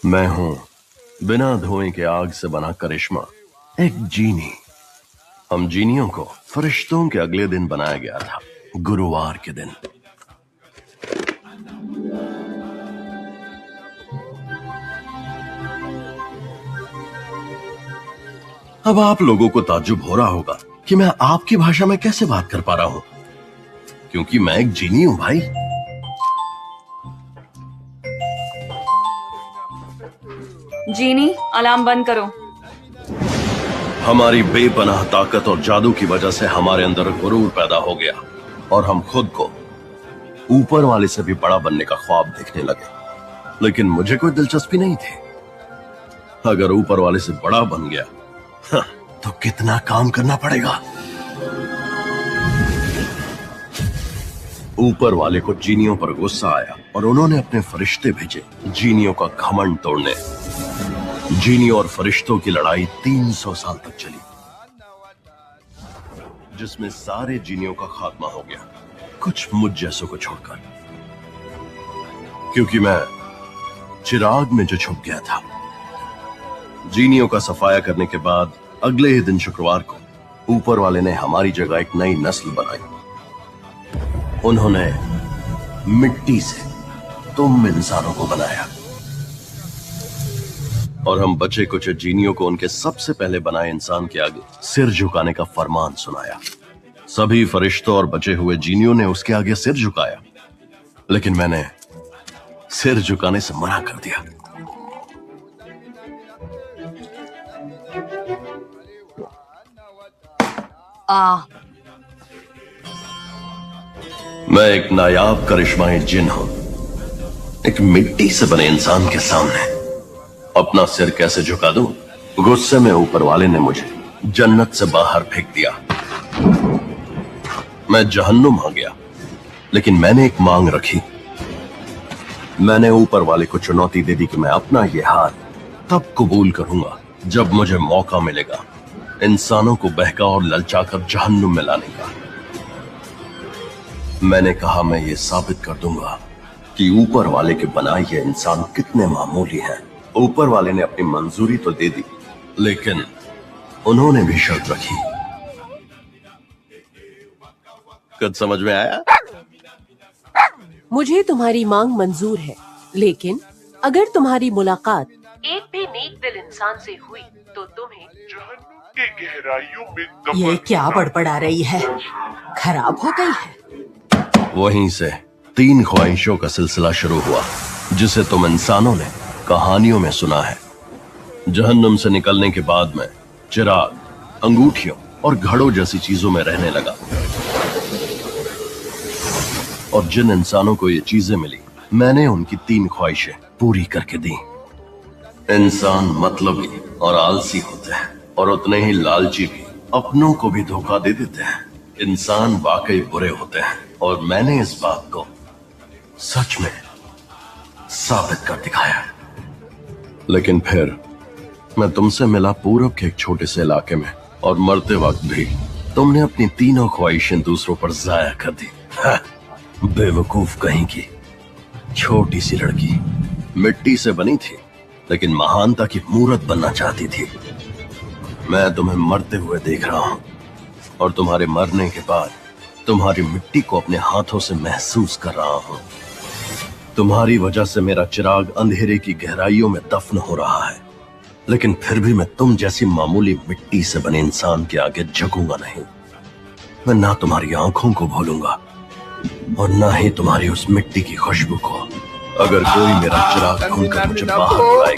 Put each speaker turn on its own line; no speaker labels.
मैं हूं बिना धुएं के आग से बना करिश्मा, एक जीनी। हम जीनियों को फरिश्तों के अगले दिन बनाया गया था, गुरुवार के दिन। अब आप लोगों को ताज्जुब हो रहा होगा कि मैं आपकी भाषा में कैसे बात कर पा रहा हूं, क्योंकि मैं एक जीनी हूं भाई।
जीनी, अलार्म बंद करो।
हमारी बेपनाह ताकत और जादू की वजह से हमारे अंदर गुरूर पैदा हो गया और हम खुद को ऊपर वाले से भी बड़ा बनने का ख्वाब देखने लगे। लेकिन मुझे कोई दिलचस्पी नहीं थी। अगर ऊपर वाले से बड़ा बन गया तो कितना काम करना पड़ेगा। ऊपर वाले को जीनियों पर गुस्सा आया और उन्होंने अपने फरिश्ते भेजे जीनियों का घमंड तोड़ने। जीनियों और फरिश्तों की लड़ाई 300 साल तक चली, जिसमें सारे जीनियों का खात्मा हो गया, कुछ मुझ जैसों को छोड़कर, क्योंकि मैं चिराग में जो छुप गया था। जीनियों का सफाया करने के बाद अगले ही दिन शुक्रवार को ऊपर वाले ने हमारी जगह एक नई नस्ल बनाई। उन्होंने मिट्टी से तुम इंसानों को बनाया और हम बचे कुछ जीनियों को उनके सबसे पहले बनाए इंसान के आगे सिर झुकाने का फरमान सुनाया। सभी फरिश्तों और बचे हुए जीनियों ने उसके आगे सिर झुकाया, लेकिन मैंने सिर झुकाने से मना कर दिया। मैं एक नायाब करिश्माई जिन हूं। एक मिट्टी से बने इंसान के सामने अपना सिर कैसे झुका दूं? गुस्से में ऊपर वाले ने मुझे जन्नत से बाहर फेंक दिया। मैं जहन्नुम आ गया, लेकिन मैंने एक मांग रखी। मैंने ऊपर वाले को चुनौती दे दी कि मैं अपना ये हाल तब कबूल करूंगा जब मुझे मौका मिलेगा इंसानों को बहका और ललचाकर जहन्नुम में लाने का। मैंने कहा मैं ये साबित कर दूंगा कि ऊपर वाले के बनाए ये इंसान कितने मामूली हैं। ऊपर वाले ने अपनी मंजूरी तो दे दी, लेकिन उन्होंने भी शर्त रखी। कुछ समझ में आया?
मुझे तुम्हारी मांग मंजूर है, लेकिन अगर तुम्हारी मुलाकात एक भी नेक दिल इंसान से हुई तो तुम्हें
जहन्नुम के गहराइयों में
ये क्या बड़बड़ा रही है? खराब हो गई है।
वहीं से 3 ख्वाहिशों का सिलसिला शुरू हुआ, जिसे तुम इंसानों ने कहानियों में सुना है। जहन्नुम से निकलने के बाद मैं चिराग, अंगूठियों और घड़ों जैसी चीजों में रहने लगा, और जिन इंसानों को ये चीजें मिली मैंने उनकी 3 ख्वाहिशें पूरी करके दी। इंसान मतलबी और आलसी होते हैं, और उतने ही लालची भी अपनों को भी धोखा दे देते हैं। इंसान वाकई बुरे होते हैं, और मैंने इस बात को सच में साबित कर दिखाया। लेकिन फिर मैं तुमसे मिला पूरब के एक छोटे से इलाके में, और मरते वक्त भी तुमने अपनी 3 ख्वाहिशें दूसरों पर जाया कर दी। बेवकूफ कहीं की। छोटी सी लड़की मिट्टी से बनी थी, लेकिन महानता की मूरत बनना चाहती थी। मैं तुम्हें मरते हुए देख रहा हूं, और तुम्हारे मरने के बाद तुम्हारी मिट्टी को अपने हाथों से महसूस कर रहा हूं। तुम्हारी वजह से मेरा चिराग अंधेरे की गहराइयों में दफन हो रहा है, लेकिन फिर भी मैं तुम जैसी मामूली मिट्टी से बने इंसान के आगे झुकूंगा नहीं। मैं ना तुम्हारी आंखों को भूलूंगा और ना ही तुम्हारी उस मिट्टी की खुशबू को। अगर कोई मेरा चिराग ढूंढकर मुझे बाहर बुलाए